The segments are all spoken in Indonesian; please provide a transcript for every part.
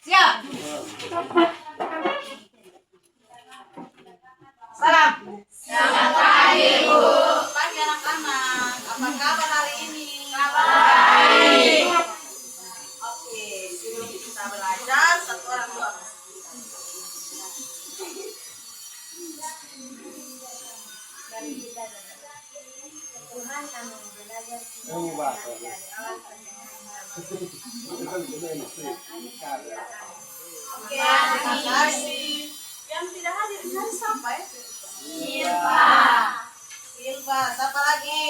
Siap. Salam. Selamat pagi, Bu. Pagi anak-anak. Apa kabar hari ini? Baik. Oke, sebelum kita belajar, satu orang doa. Tuhan kami belajar Oke, terima kasih. Yang tidak hadir di hari siapa ya? Silva. Silva, siapa lagi?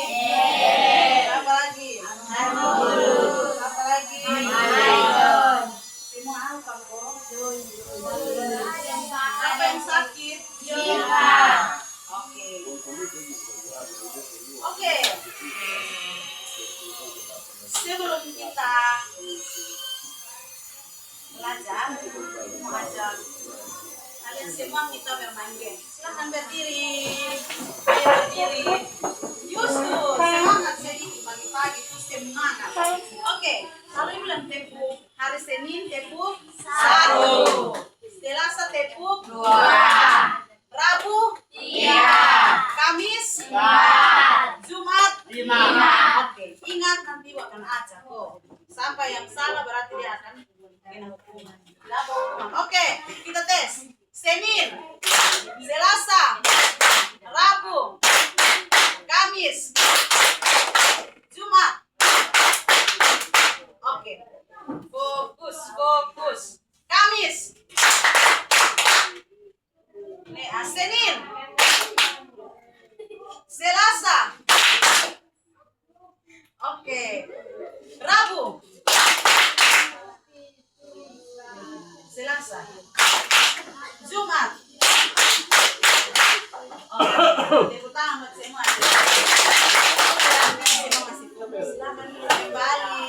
Siapa lagi? Guru. Siapa lagi? Maidon. Semua apa kok? Siapa yang sakit? Silva. Oke. Oke. Sebelum kita belajar, mau ajak kalian semua kita bermain game. Silahkan berdiri. Ayo berdiri. Yusuf, semangat sedikit pagi-pagi itu semangat. Oke, kalau bilang tepuk hari Senin tepuk 1, Selasa tepuk 2, Rabu 3, Kamis 4, Jumat 5. Oke, ingat nanti akan acak kok. Siapa yang salah berarti dia akan kena hukuman. Dapat hukuman. Oke, kita tes. Senin, Selasa, Rabu, Kamis, Jumat. Oke. Fokus. Kamis. Senin. Selasa. Oke. Rabu. Selasa. Jumat. Oke. Tepuk tangan buat semua. Semua masih fokus. Silakan kembali.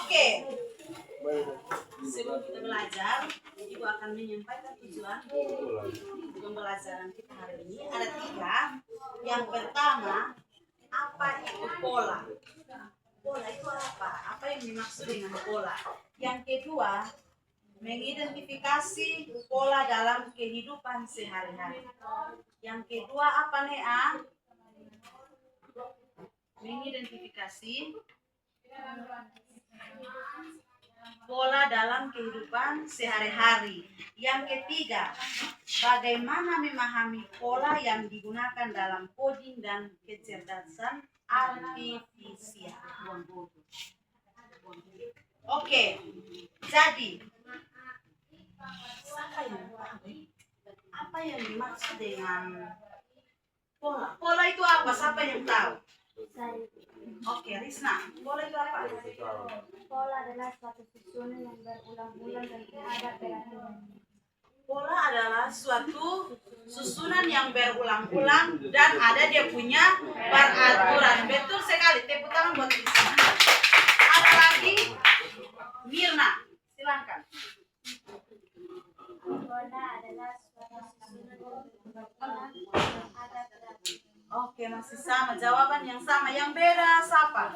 Oke. Sebelum kita belajar, Ibu akan menyampaikan tujuan pembelajaran kita hari ini. Ada 3. Yang pertama, apa itu pola? Pola itu apa? Apa yang dimaksud dengan pola? Yang kedua, mengidentifikasi pola dalam kehidupan sehari-hari. Yang kedua apa nih? Mengidentifikasi pola dalam kehidupan sehari-hari. Yang ketiga, bagaimana memahami pola yang digunakan dalam coding dan kecerdasan artifisial. Oke, jadi apa yang dimaksud dengan pola? Pola itu apa? Siapa yang tahu? Oke, Risna, pola itu apa? Pola adalah suatu susunan yang berulang-ulang dan ada peraturan. Pola adalah suatu susunan yang berulang-ulang dan ada dia punya peraturan. Betul sekali. Tepuk tangan buat Risna. Ada lagi? Mirna, silakan. Pola adalah suatu susunan yang berulang-ulang dan ada peraturan. Oke, masih sama. Jawaban yang sama. Yang beda siapa?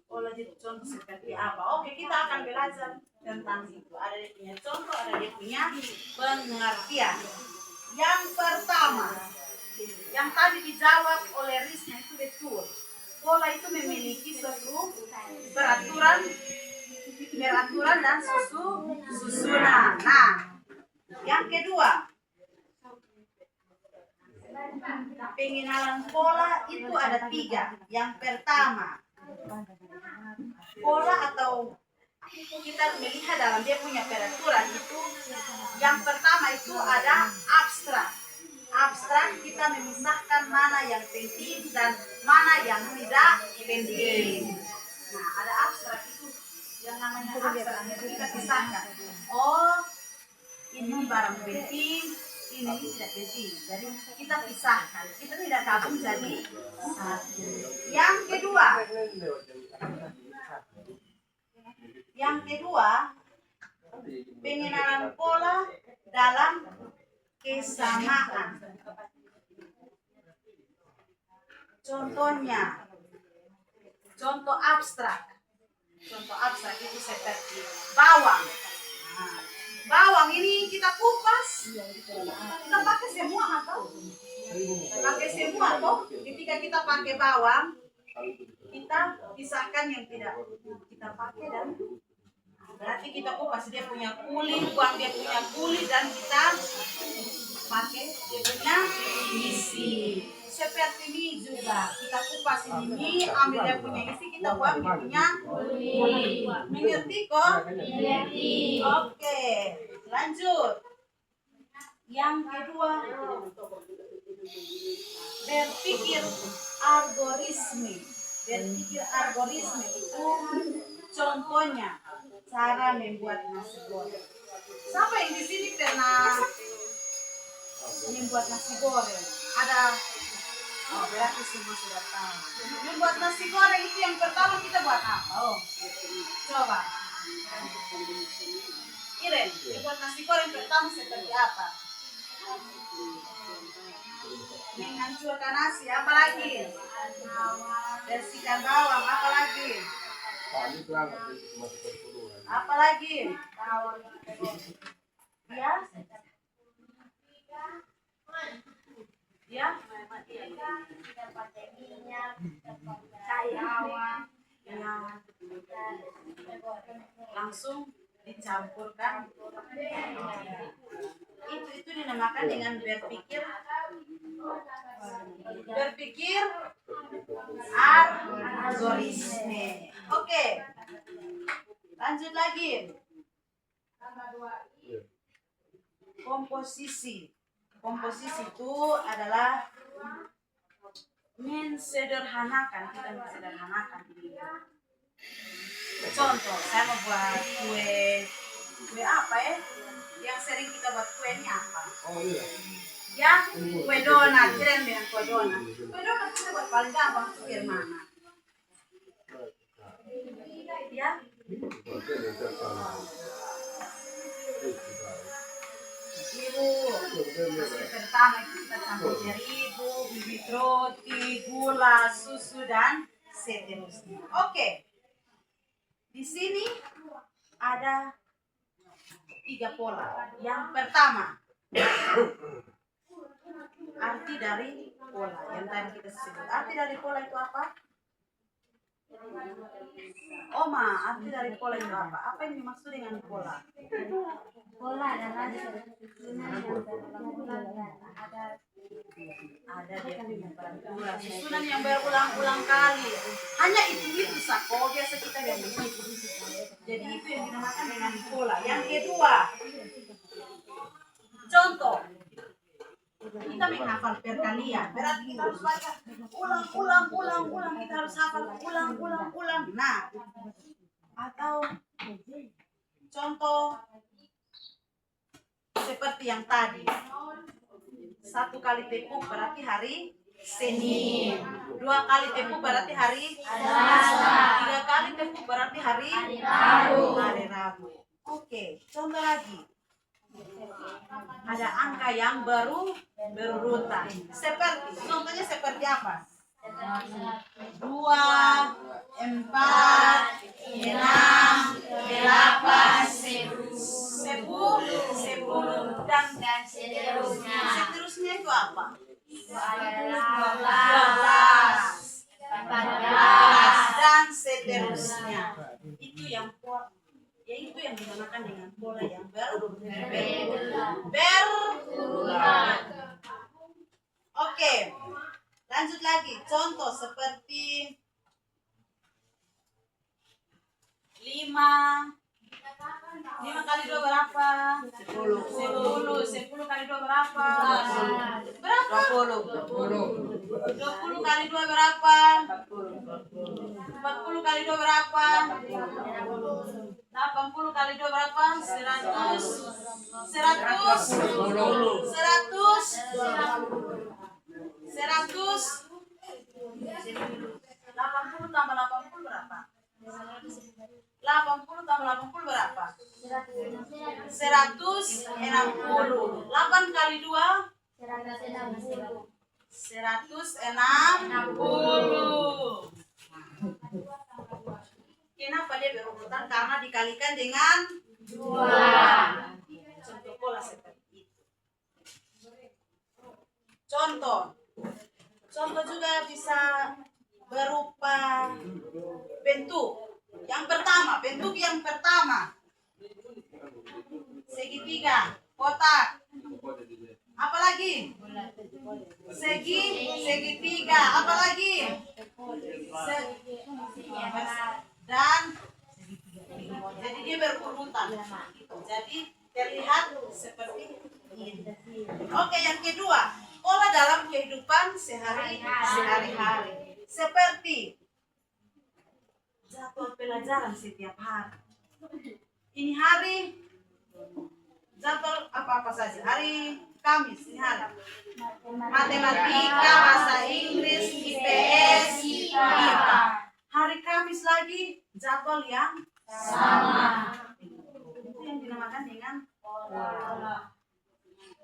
Pola itu contoh seperti apa? Oke, kita akan belajar tentang itu. Ada dia punya contoh, ada dia punya pengertian. Yang pertama, yang tadi dijawab oleh Risna itu betul. Pola itu memiliki suatu peraturan dan susunan. Nah, yang kedua, pengenalan pola itu ada 3. Yang pertama, pola atau kita melihat dalam dia punya peraturan itu, yang pertama itu ada abstrak. Abstrak kita memisahkan mana yang penting dan mana yang tidak penting. Nah, ada abstrak itu yang namanya abstrak itu kita pisahkan. Oh, ini barang penting, ini tidak penting. Jadi kita pisahkan. Kita tidak gabung jadi satu. Yang kedua, pengenalan pola dalam kesamaan. Contohnya, contoh abstrak. Contoh abstrak itu seperti bawang. Nah, bawang ini kita kupas, kita pakai semua atau? Pakai semua toh. Ketika kita pakai bawang, kita pisahkan yang tidak kita pakai dan berarti kita kupas dia punya kulit, buang dia punya kulit dan kita pakai dia punya isi. Seperti mie juga, kita kupas ini mie, ambil dia punya isi, kita buang dia punya kulit. Mengerti kok? Mengerti. Oke, lanjut. Yang kedua, berpikir algoritme. Berpikir algoritme itu contohnya cara membuat nasi goreng. Siapa yang di sini pernah membuat nasi goreng? Ada. Oh, berarti semua sudah tahu. Membuat nasi goreng itu yang pertama kita buat apa? Oh, coba. Iren, membuat nasi goreng pertama seperti apa? Menghancurkan nasi, apa lagi? Bersihkan bawang, apa lagi? Apa lagi? Ya? Ya? Langsung dicampurkan. Itu dinamakan dengan berpikir algoritme. Oke. Lanjut lagi. Komposisi. Komposisi itu adalah mensederhanakan, kita mensederhanakan ini. Contoh, saya mau buat kue apa ya? Yang sering kita buat kue ini apa? Oh iya. Ya, kue donat, keren dengan kue donat. Kue donat kita buat paling gampang itu biar mana? Ya, pertama kita campur terigu, bibit roti, gula, susu dan seterusnya. Oke. Di sini ada 3 pola. Yang pertama, arti dari pola yang tadi kita sebut. Arti dari pola itu apa? Oma, arti dari pola itu apa? Apa yang dimaksud dengan pola? Pola adalah susunan yang berulang-ulang dan Ada dia punya peraturan susunan yang berulang-ulang kali. Hanya itu sako biasa kita yang begitu. Jadi itu yang dinamakan dengan pola. Yang kedua, contoh, kita menghafal perkalian. Berarti kita harus baca ulang. Kita harus hafal ulang. Nah, atau contoh seperti yang tadi. 1 kali tepuk berarti hari Senin. 2 kali tepuk berarti hari Selasa. 3 kali tepuk berarti hari Rabu. Oke, contoh lagi. Ada angka yang berurutan. Contohnya seperti apa? 2, 4, 6, 8, 10 dan seterusnya. Seterusnya itu apa? 12, 14 dan seterusnya. Itu yang dinamakan dengan pola yang berulang. Oke, lanjut lagi. Contoh seperti 5 kali 2 berapa? 10 kali 2 berapa? 20 kali 2 berapa? 40 kali 2 berapa? 80 kali 2 berapa? 100 80 tambah 80 berapa? 80 tambah 80 berapa? 160. 8 kali 2? 160. 160. Kenapa dia berurutan? Karena dikalikan dengan 2. Contoh pola seperti itu. Contoh juga bisa berupa bentuk. Bentuk yang pertama. Segitiga, kotak. Apalagi? Segitiga. Apalagi? Dan jadi dia berurutan. Jadi terlihat seperti ini. Oke, yang kedua, pola dalam kehidupan sehari-hari. Seperti jadwal pelajaran setiap hari. Ini hari jadwal apa saja. Hari Kamis, ini hari matematika, bahasa Inggris, IPS, IPA. Hari Kamis lagi jadwal yang sama. Itu yang dinamakan dengan pola.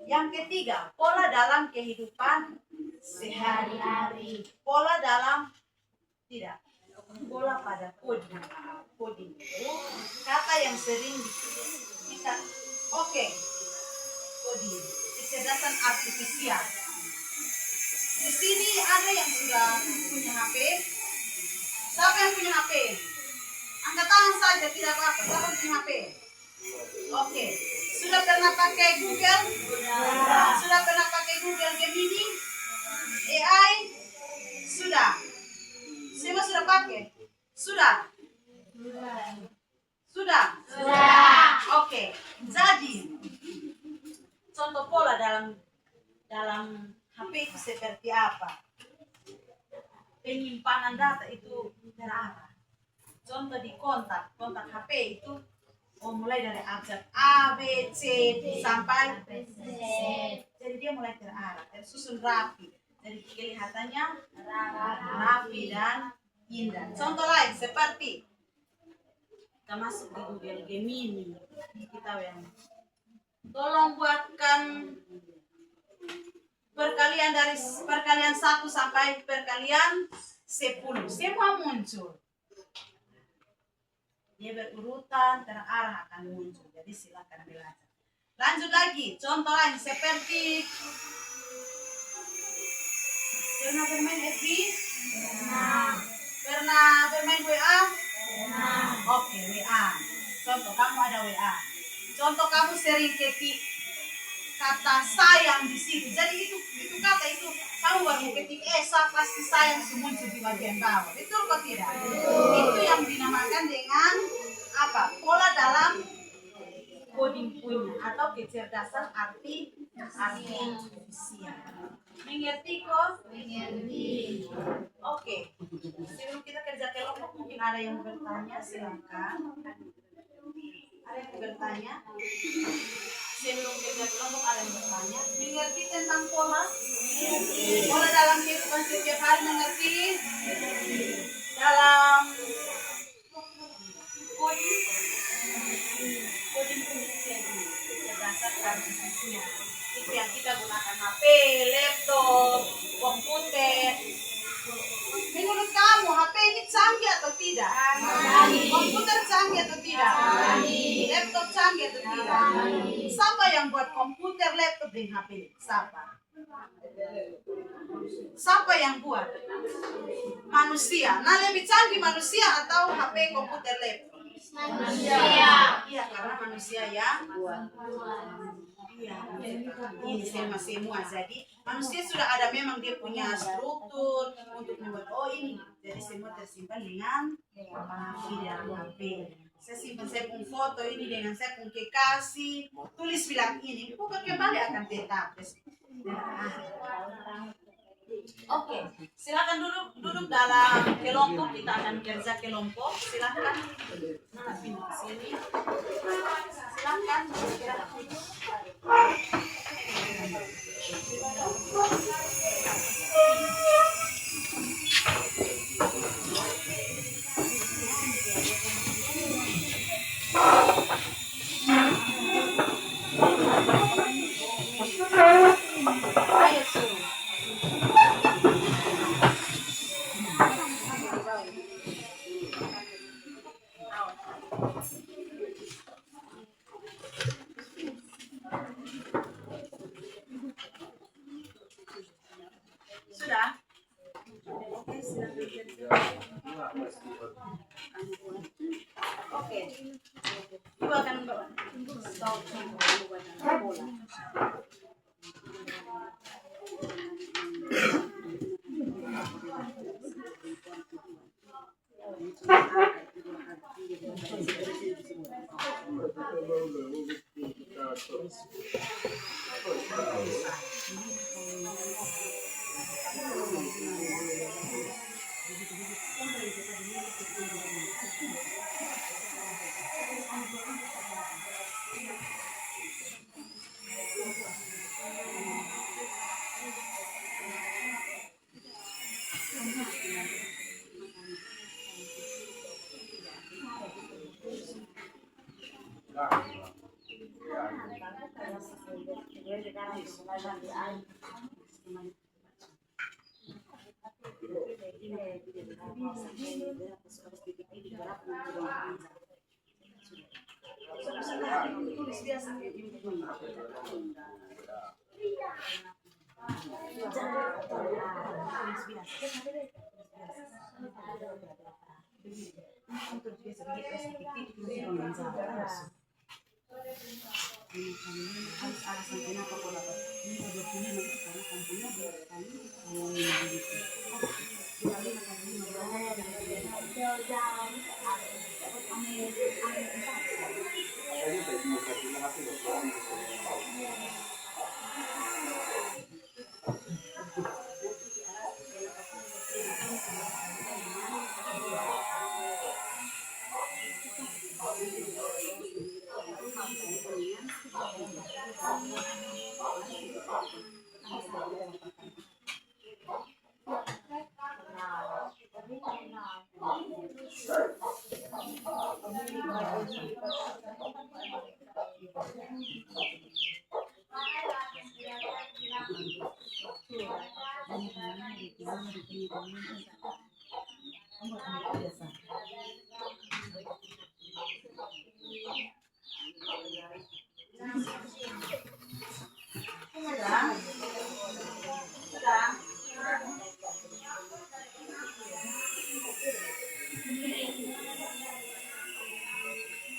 Yang ketiga, pola dalam kehidupan sehari-hari. Pola pada coding. Coding itu kata yang sering kita coding, kecerdasan artifisial. Di sini ada yang sudah punya HP. Siapa yang punya HP? Angkat tangan saja, tidak apa-apa. Siapa yang punya HP? Oke. Sudah pernah pakai Google? Sudah pernah pakai Google Gemini? AI? Sudah. Semua sudah pakai? Sudah. Oke. Jadi contoh pola dalam HP itu seperti apa? Penyimpanan data itu terarah. Contoh di kontak HP itu mulai dari abjad A, B, C sampai Z. Jadi dia mulai terarah, tersusun rapi. Jadi kelihatannya rapi dan indah. Contoh lain seperti kita masuk di Google Gemini. Kita tolong buatkan perkalian 1 sampai perkalian 10. Semua muncul. Dia berurutan, terarah akan muncul. Jadi silakan belajar. Lanjut lagi, contoh lain seperti pernah bermain FB? Pernah bermain WA? Oke, WA. Contoh kamu ada WA. Contoh kamu sering ketik kata sayang di situ. Jadi itu kata itu kamu baru ketik pasti sayang muncul di bagian bawah. Betul atau tidak? Itu yang dinamakan dengan apa? Pola dalam coding punya atau kecerdasan artifisial. Mengerti kok? Mengerti. Oke. Sebelum kita kerja kelompok mungkin ada yang bertanya, silakan. Ada yang bertanya? Sebelum kerja kelompok ada yang bertanya. Mengerti tentang pola? Pola dalam kehidupan setiap hari mengerti? Dalam coding kecerdasan artifisial. Itu yang kita gunakan HP, laptop, komputer. Menurut kamu HP ini canggih atau tidak? Komputer canggih atau tidak? Laptop canggih atau tidak? Siapa yang buat komputer, laptop, dan HP? Siapa yang buat? Manusia. Nah, lebih canggih manusia atau HP, komputer, laptop? Manusia. Iya, karena manusia yang buat. Iya, ini semua. Jadi manusia sudah ada memang dia punya struktur untuk membuat ini. Jadi semua tersimpan dengan dalam HP. Saya simpan saya pun foto ini dengan saya pun kekasih. Tulis bilang ini, bukan kembali akan tetap. Oke, silakan duduk dalam kelompok. Kita akan kerja kelompok. Silakan. Nah, pindah sini. Silakan. Ayo suruh. Oke. Ibu akan bawa. Bola.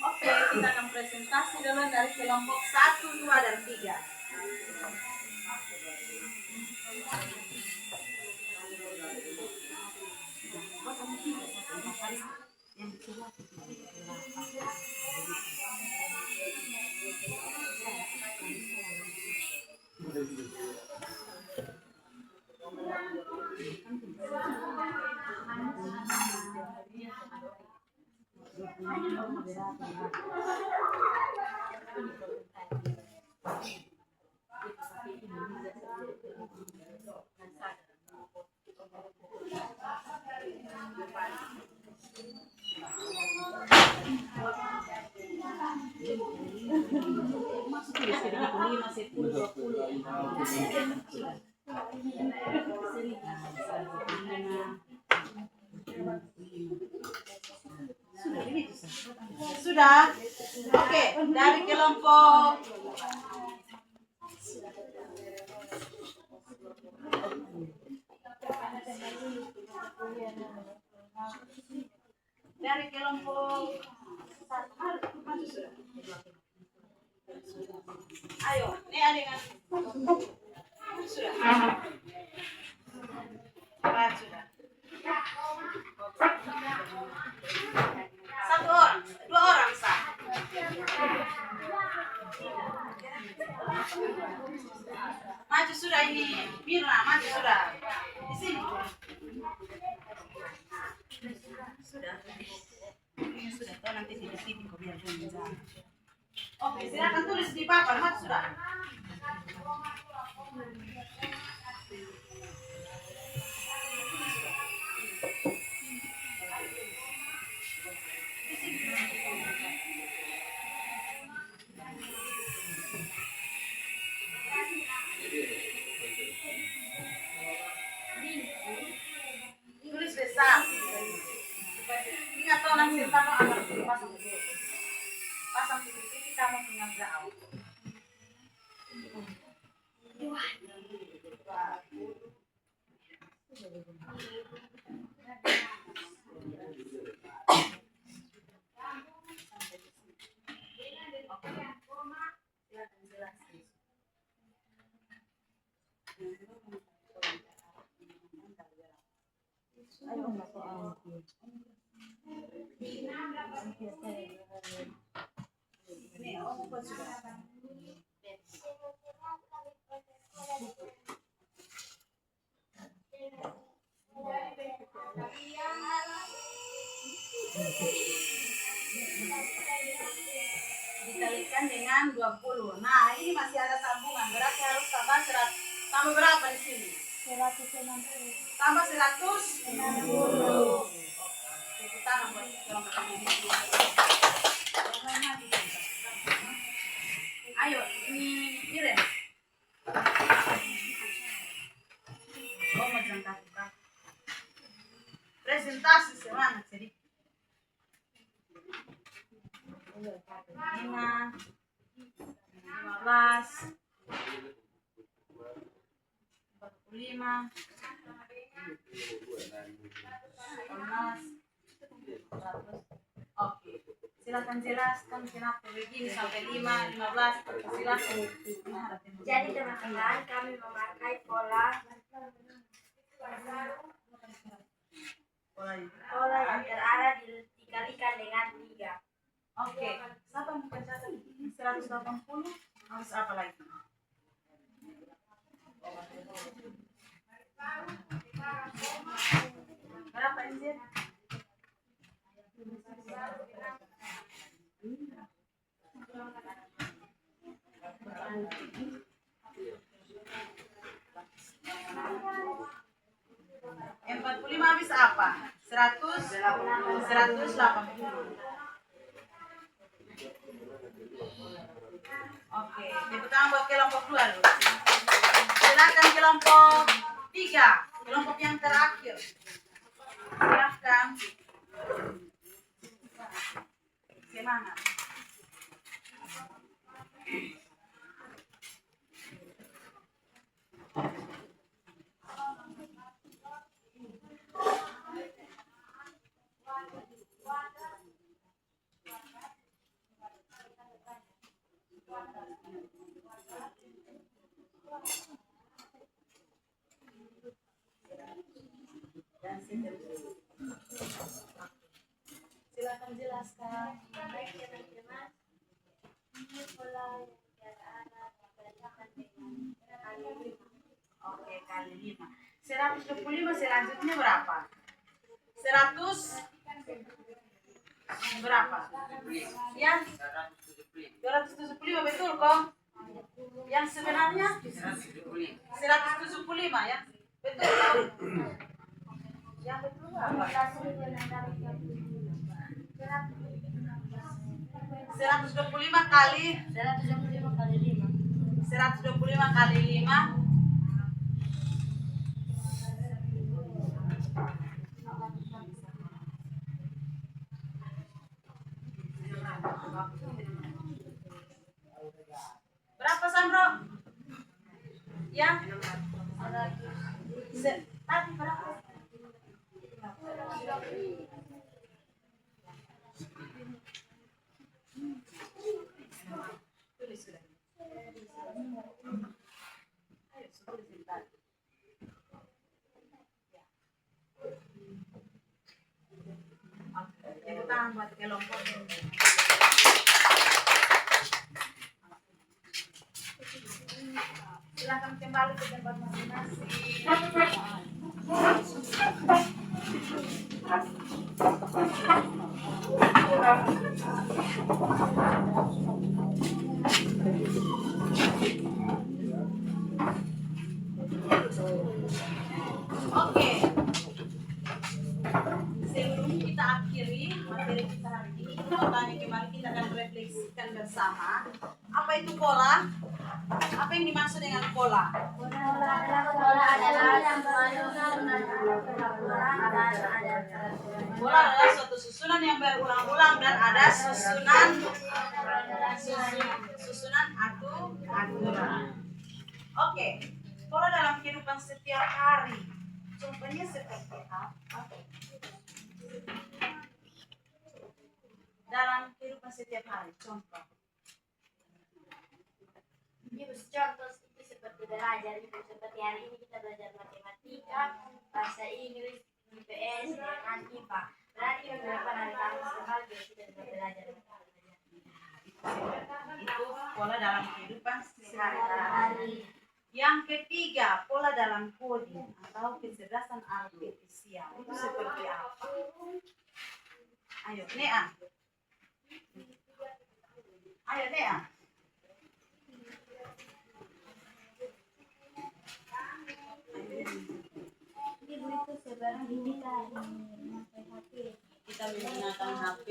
Oke, kita akan presentasi dulu dari kelompok 1, 2, dan 3. Sudah? Oke, dari kelompok ayo, ini ada sudah. Sudah. Satu orang, 2 orang sah. Maju sudah ini, Mirna, maju sudah. Di sini. Sudah. Sudah, kau nanti di sini kau biar dia menjawab. Oke, silakan tulis di papan, maju sudah. Tulis besar. Ingat toh nanti kamu akan pasang titik. Pasang titik kamu punya jauh. Nih, oh, buat sudah. Dikalikan dengan 20. Nah, ini masih ada sambungan. Berarti harus tambah tambah berapa di sini? 160. Tambah 160. Tepuk tangan buat kelompok ini. Ayo, ini Iren. Oh, mau jangka buka. Presentasi semangat sedikit. 5, 15, 45, 18, 100. Oke, silakan jelaskan kenapa begini sampai 5, 15, silakan. Jadi teman-teman, kami memakai pola yang terarah dikalikan dengan 3. Oke, siapa yang bukan catat? 180 harus apa lagi? Berapa Injil? Empat puluh lima habis apa? 180. Oke, tepuk tangan buat kelompok 2 dulu. Silakan kelompok 3, kelompok yang terakhir. Silakan. Semangat. Dan seterusnya. Silakan jelaskan. Baik teman-teman, ini pola yang terarah dikalikan dengan kali 5. Oke, kali 5. 125 selanjutnya berapa? 100 berapa? Yang 275 betul kok? Yang sebenarnya 175 ya? Betul kok? Yang betul apa? 125 kali 125 kali 5. 125 kali 5. Berapa Sandro? Yang tadi berapa? Tulis sudah. Ayo, tulis sebentar. Tepuk tangan buat kelompok. Silakan kembali ke tempat masing-masing. Oke. Sebelum kita akhiri materi kita hari ini, pertanyaan kembali kita akan refleksikan bersama. Apa itu pola? Apa yang dimaksud dengan pola? Pola adalah Pola adalah suatu susunan yang berulang-ulang dan ada susunan aturan. Oke, pola dalam kehidupan setiap hari. Contohnya seperti apa? Dalam kehidupan setiap hari, contoh. Contoh itu seperti belajar, seperti hari ini kita belajar matematika, bahasa Inggris, IPS dengan IPA. Berarti beberapa dari kamu sebagai sudah belajar. Itu pola dalam kehidupan sehari-hari. Yang ketiga, pola dalam coding atau kecerdasan artifisial. Itu seperti apa? Ayo, Nea. Ayo, Nea. Ibu itu sebenarnya kita memakai HP, Kita menggunakan HP,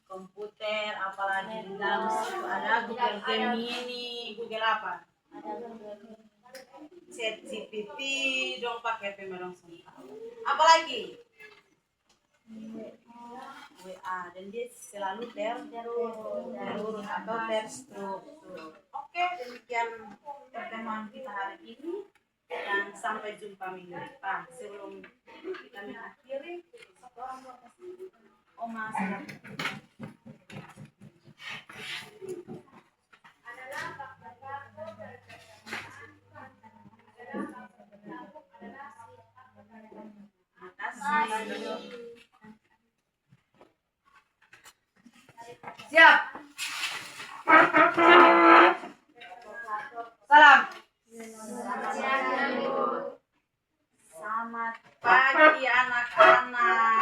komputer, apalagi di dalam situ ada Google Gemini, Google apa? ada Google, ChatGPT, dong pakai pemerang semua. Apalagi WA, dan dia selalu terurut atau terstruktur. Oke, demikian pertemuan kita hari ini dan sampai jumpa minggu depan. Sebelum kita mengakhiri, Oma silakan. Makasih. Siap. Salam. Selamat pagi anak-anak.